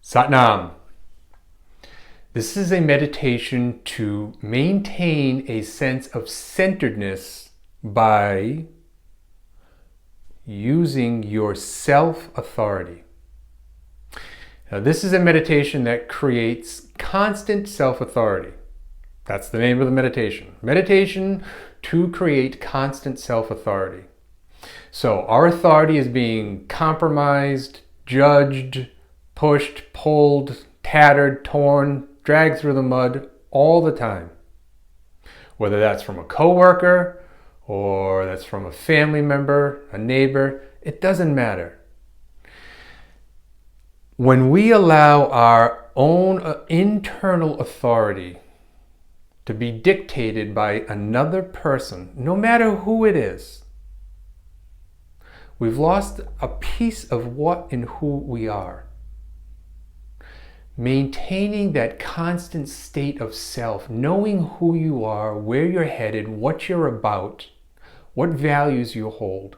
Satnam. This is a meditation to maintain a sense of centeredness by using your self-authority. Now, this is a meditation that creates constant self-authority. That's the name of the meditation. Meditation to create constant self-authority. So our authority is being compromised, judged, pushed, pulled, tattered, torn, dragged through the mud all the time. Whether that's from a coworker or that's from a family member, a neighbor, it doesn't matter. When we allow our own internal authority to be dictated by another person, no matter who it is, we've lost a piece of what and who we are. Maintaining that constant state of self, knowing who you are, where you're headed, what you're about, what values you hold.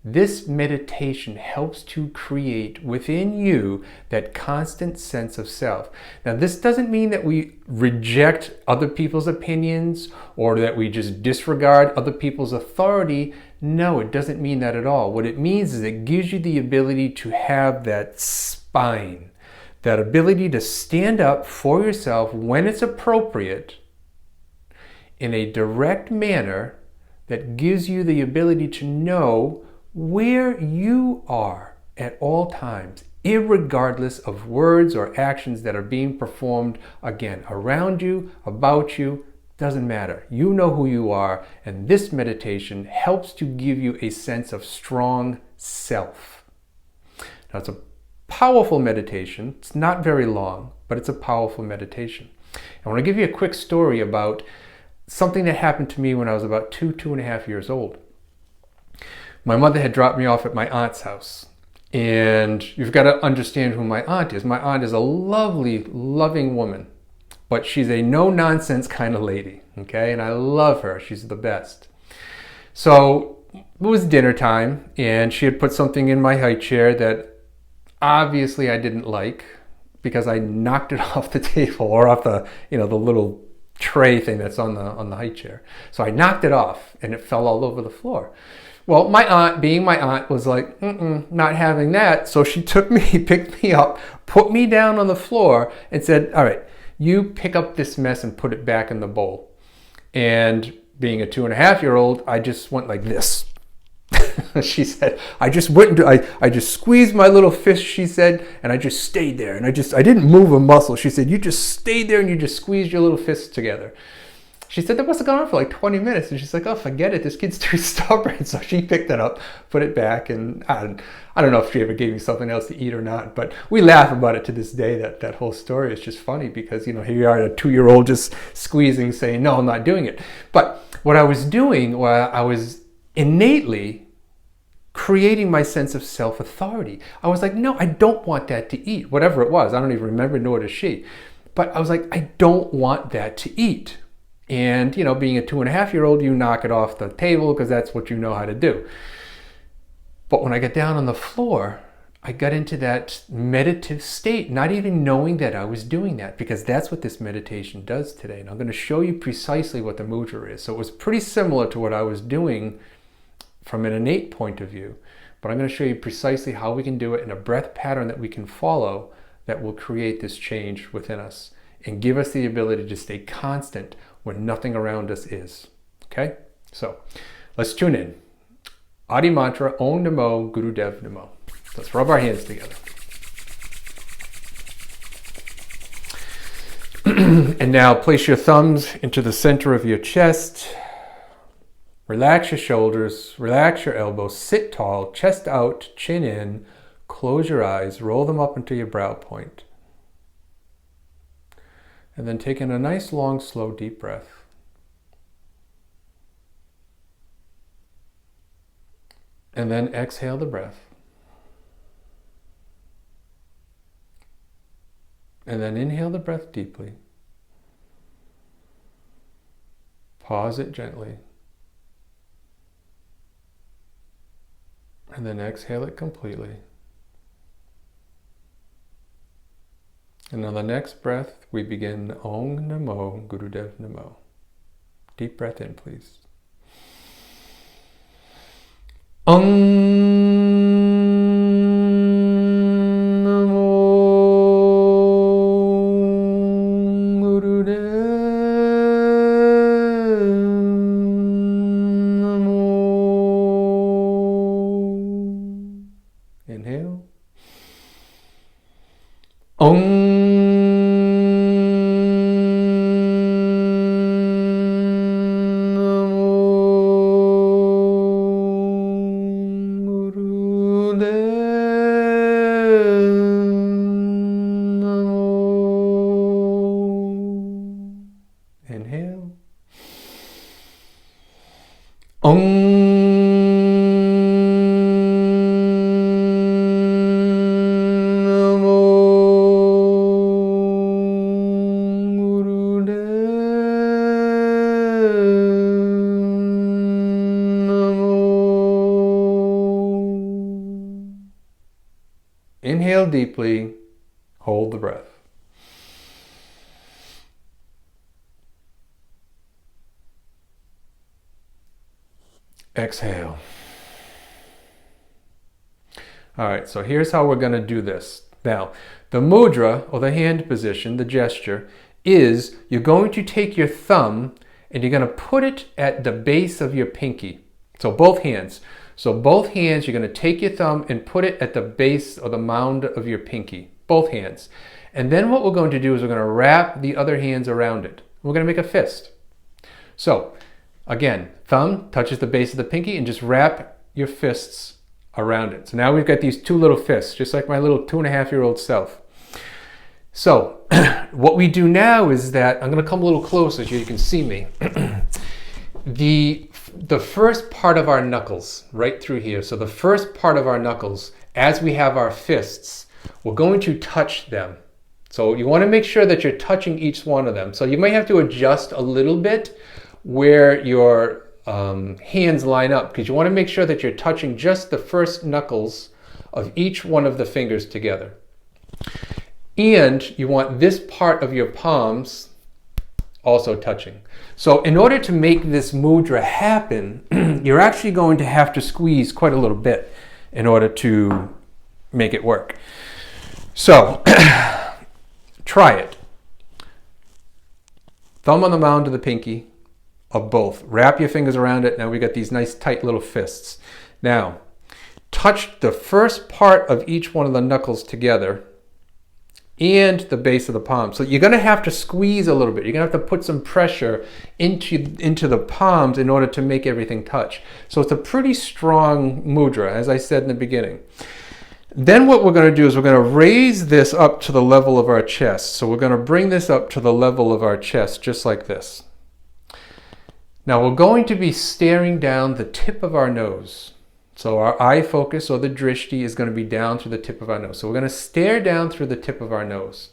This meditation helps to create within you that constant sense of self. Now, this doesn't mean that we reject other people's opinions or that we just disregard other people's authority. No, it doesn't mean that at all. What it means is it gives you the ability to have that spine, that ability to stand up for yourself when it's appropriate in a direct manner that gives you the ability to know where you are at all times, irregardless of words or actions that are being performed, again, around you, about you, doesn't matter. You know who you are, and this meditation helps to give you a sense of strong self. Now, it's a powerful meditation. It's not very long, but it's a powerful meditation. I want to give you a quick story about something that happened to me when I was about 2.5 years old. My mother had dropped me off at my aunt's house. And you've got to understand who my aunt is. My aunt is a lovely, loving woman, but she's a no-nonsense kind of lady, okay? And I love her. She's the best. So it was dinner time, and she had put something in my high chair that obviously I didn't like because I knocked it off the table or off the, the little tray thing that's on the high chair. So I knocked it off, and it fell all over the floor. Well, my aunt, being my aunt, was like, not having that. So she took me, picked me up, put me down on the floor and said, all right, you pick up this mess and put it back in the bowl. And being a 2.5-year-old, I just went like this. She said, I just squeezed my little fist, she said, and I just stayed there. And I didn't move a muscle. She said, you just stayed there and you just squeezed your little fists together. She said that must have gone on for like 20 minutes. And she's like, oh, forget it. This kid's too stubborn. So she picked it up, put it back. And I don't know if she ever gave me something else to eat or not. But we laugh about it to this day. That whole story is just funny because, here you are, a 2-year-old just squeezing, saying, no, I'm not doing it. But what I was doing, I was innately creating my sense of self-authority. I was like, no, I don't want that to eat. Whatever it was. I don't even remember, nor does she. But I was like, I don't want that to eat. And, being a 2.5-year-old, you knock it off the table because that's what you know how to do. But when I got down on the floor, I got into that meditative state, not even knowing that I was doing that, because that's what this meditation does today. And I'm going to show you precisely what the mudra is. So it was pretty similar to what I was doing from an innate point of view. But I'm going to show you precisely how we can do it in a breath pattern that we can follow that will create this change within us and give us the ability to stay constant when nothing around us is. Okay? So let's tune in. Adi mantra, Om Namo Gurudev Namo. Let's rub our hands together. And now place your thumbs into the center of your chest. Relax your shoulders, relax your elbows, sit tall, chest out, chin in, close your eyes, roll them up into your brow point. And then take in a nice, long, slow, deep breath. And then exhale the breath. And then inhale the breath deeply. Pause it gently. And then exhale it completely. And on the next breath, we begin Om Namo Gurudev Namo. Deep breath in, please. Inhale. Inhale. Inhale deeply, hold the breath. Exhale. All right, so here's how we're going to do this. Now, the mudra, or the hand position, the gesture, is you're going to take your thumb and you're going to put it at the base of your pinky. So both hands. So both hands, you're going to take your thumb and put it at the base or the mound of your pinky. Both hands. And then what we're going to do is we're going to wrap the other hands around it. We're going to make a fist. So, again, thumb touches the base of the pinky and just wrap your fists around it. So now we've got these two little fists, just like my little 2.5-year-old self. So what we do now is that, I'm going to come a little closer so you can see me. The first part of our knuckles, right through here, so the first part of our knuckles, as we have our fists, we're going to touch them. So you want to make sure that you're touching each one of them. So you might have to adjust a little bit where your hands line up, because you want to make sure that you're touching just the first knuckles of each one of the fingers together. And you want this part of your palms also touching. So in order to make this mudra happen, you're actually going to have to squeeze quite a little bit in order to make it work. So try it. Thumb on the mound of the pinky of both. Wrap your fingers around it. Now we got these nice tight little fists. Now, touch the first part of each one of the knuckles together and the base of the palm. So you're going to have to squeeze a little bit. You're going to have to put some pressure into the palms in order to make everything touch. So it's a pretty strong mudra, as I said in the beginning. Then what we're going to do is we're going to raise this up to the level of our chest. So we're going to bring this up to the level of our chest, just like this. Now we're going to be staring down the tip of our nose. So our eye focus, or the drishti, is going to be down through the tip of our nose. So we're going to stare down through the tip of our nose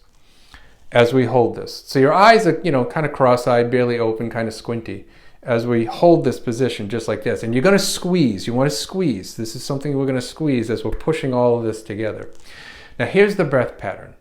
as we hold this. So your eyes are, kind of cross-eyed, barely open, kind of squinty as we hold this position just like this. And you're going to squeeze. You want to squeeze. This is something we're going to squeeze as we're pushing all of this together. Now here's the breath pattern.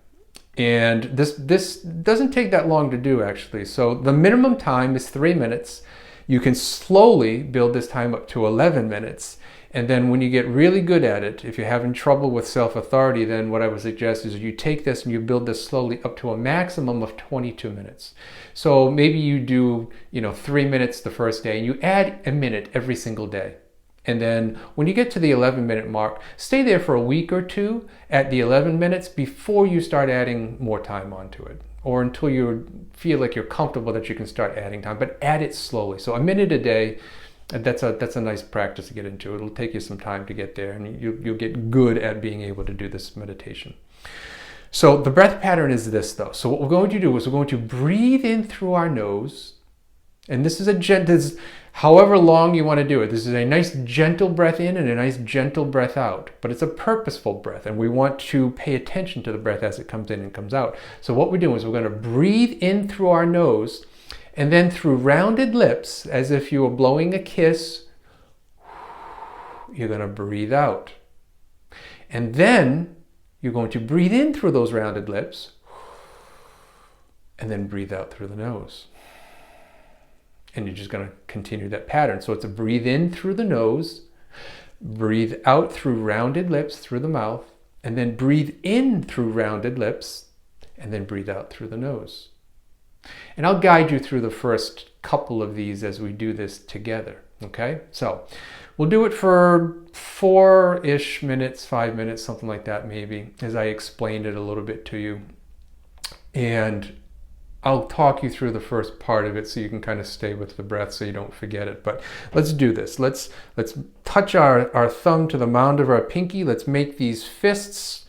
And this doesn't take that long to do, actually. So the minimum time is 3 minutes. You can slowly build this time up to 11 minutes. And then when you get really good at it, if you're having trouble with self-authority, then what I would suggest is you take this and you build this slowly up to a maximum of 22 minutes. So maybe you do, 3 minutes the first day and you add a minute every single day. And then when you get to the 11-minute mark, stay there for a week or two at the 11 minutes before you start adding more time onto it, or until you feel like you're comfortable that you can start adding time, but add it slowly. So a minute a day, that's a nice practice to get into. It'll take you some time to get there, and you'll get good at being able to do this meditation. So the breath pattern is this, though. So what we're going to do is we're going to breathe in through our nose, and this is however long you want to do it. This is a nice gentle breath in and a nice gentle breath out, but it's a purposeful breath, and we want to pay attention to the breath as it comes in and comes out. So what we're doing is we're going to breathe in through our nose, and then through rounded lips, as if you were blowing a kiss, you're going to breathe out. And then you're going to breathe in through those rounded lips, and then breathe out through the nose. And you're just going to continue that pattern. So it's a breathe in through the nose, breathe out through rounded lips through the mouth, and then breathe in through rounded lips, and then breathe out through the nose. And I'll guide you through the first couple of these as we do this together, okay? So we'll do it for 4-ish minutes, 5 minutes, something like that maybe, as I explained it a little bit to you. And I'll talk you through the first part of it so you can kind of stay with the breath so you don't forget it. But let's do this. Let's touch our thumb to the mound of our pinky. Let's make these fists.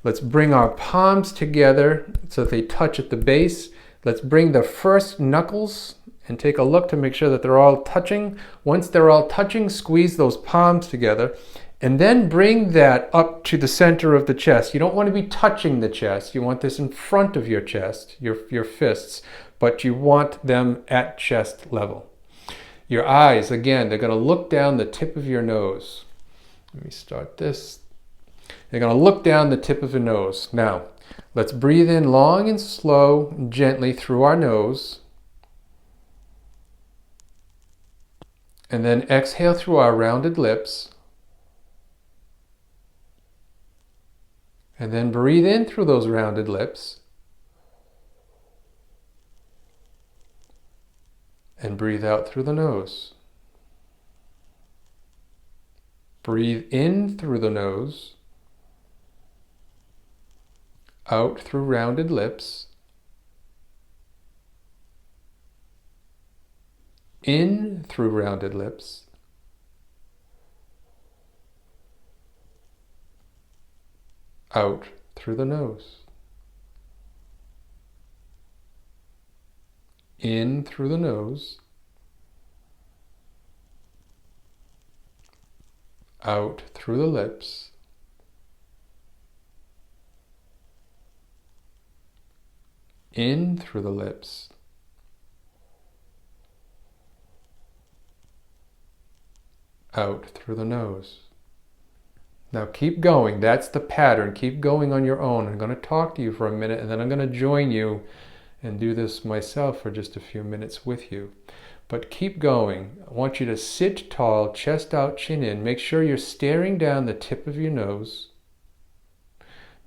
Let's bring our palms together so that they touch at the base. Let's bring the first knuckles and take a look to make sure that they're all touching. Once they're all touching, squeeze those palms together. And then bring that up to the center of the chest. You don't want to be touching the chest. You want this in front of your chest, your fists, but you want them at chest level. Your eyes, again, they're going to look down the tip of your nose. Let me start this. They're going to look down the tip of the nose. Now, let's breathe in long and slow and gently through our nose. And then exhale through our rounded lips. And then breathe in through those rounded lips. And breathe out through the nose. Breathe in through the nose. Out through rounded lips. In through rounded lips. Out through the nose. In through the nose. Out through the lips. In through the lips. Out through the nose. Now keep going. That's the pattern. Keep going on your own. I'm going to talk to you for a minute and then I'm going to join you and do this myself for just a few minutes with you. But keep going. I want you to sit tall, chest out, chin in. Make sure you're staring down the tip of your nose.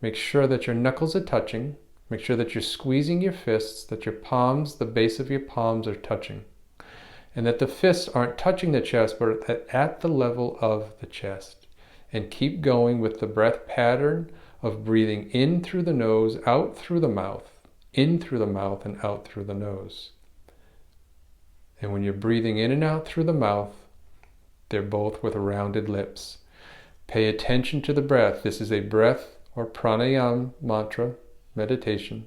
Make sure that your knuckles are touching. Make sure that you're squeezing your fists, that your palms, the base of your palms are touching. And that the fists aren't touching the chest, but at the level of the chest. And keep going with the breath pattern of breathing in through the nose, out through the mouth, in through the mouth and out through the nose. And when you're breathing in and out through the mouth, they're both with rounded lips. Pay attention to the breath. This is a breath or pranayama mantra meditation.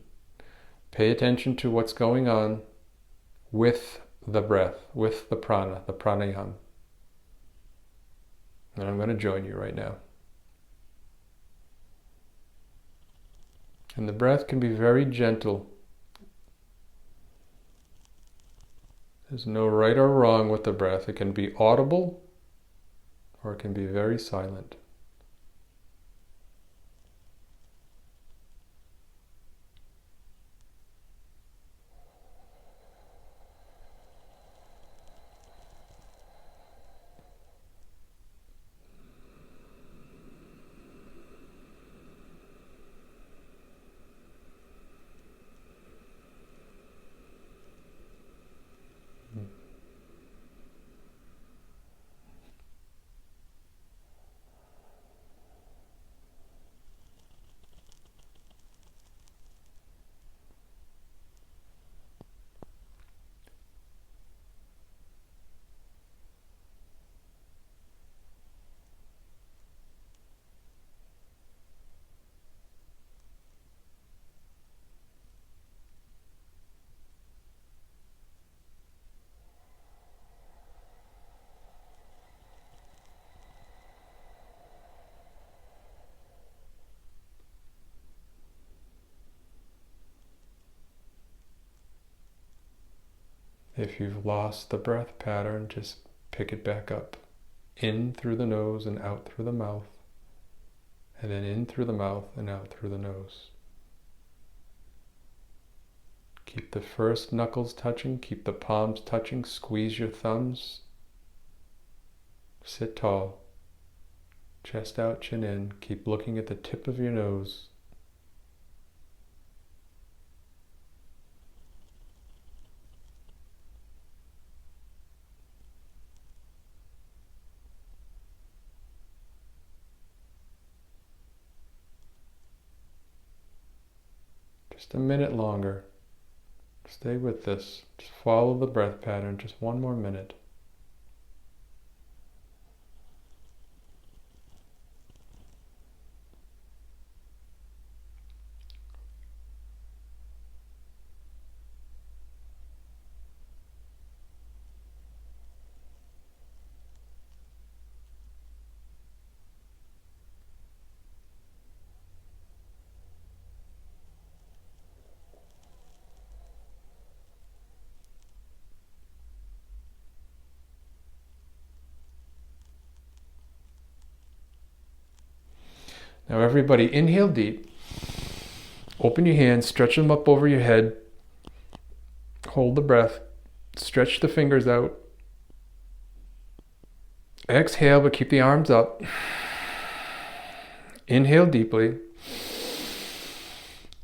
Pay attention to what's going on with the breath, with the prana, the pranayama. And I'm going to join you right now. And the breath can be very gentle. There's no right or wrong with the breath. It can be audible or it can be very silent. If you've lost the breath pattern, just pick it back up. In through the nose and out through the mouth. And then in through the mouth and out through the nose. Keep the first knuckles touching, keep the palms touching, squeeze your thumbs. Sit tall. Chest out, chin in. Keep looking at the tip of your nose. Just a minute longer. Stay with this. Just follow the breath pattern. Just one more minute. Now everybody inhale deep. Open your hands, stretch them up over your head. Hold the breath. Stretch the fingers out. Exhale, but keep the arms up. Inhale deeply.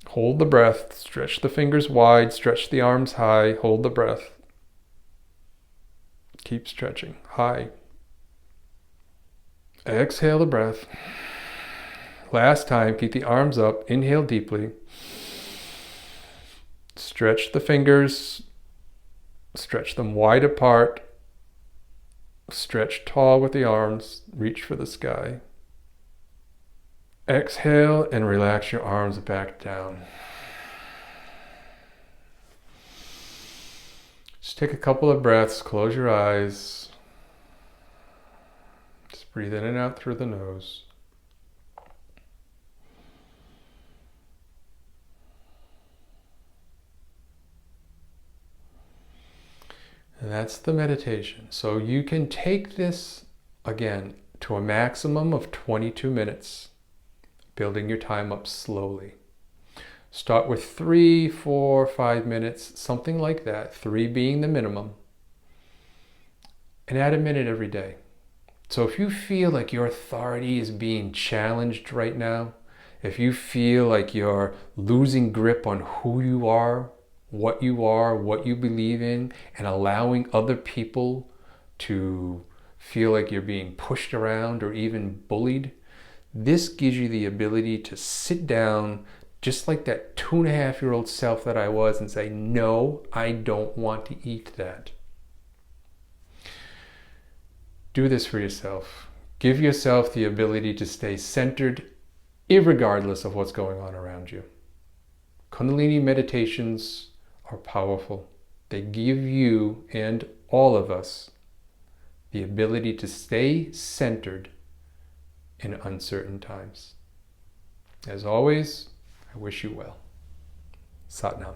Hold the breath. Stretch the fingers wide. Stretch the arms high. Hold the breath. Keep stretching. High. Exhale the breath. Last time, keep the arms up. Inhale deeply. Stretch the fingers. Stretch them wide apart. Stretch tall with the arms. Reach for the sky. Exhale and relax your arms back down. Just take a couple of breaths. Close your eyes. Just breathe in and out through the nose. And that's the meditation. So you can take this, again, to a maximum of 22 minutes, building your time up slowly. Start with 3, 4, 5 minutes, something like that, 3 being the minimum, and add a minute every day. So if you feel like your authority is being challenged right now, if you feel like you're losing grip on who you are, what you believe in, and allowing other people to feel like you're being pushed around or even bullied, this gives you the ability to sit down just like that 2.5-year-old self that I was and say, no, I don't want to eat that. Do this for yourself. Give yourself the ability to stay centered irregardless of what's going on around you. Kundalini meditations are powerful. They give you and all of us the ability to stay centered in uncertain times. As always, I wish you well. Sat Nam.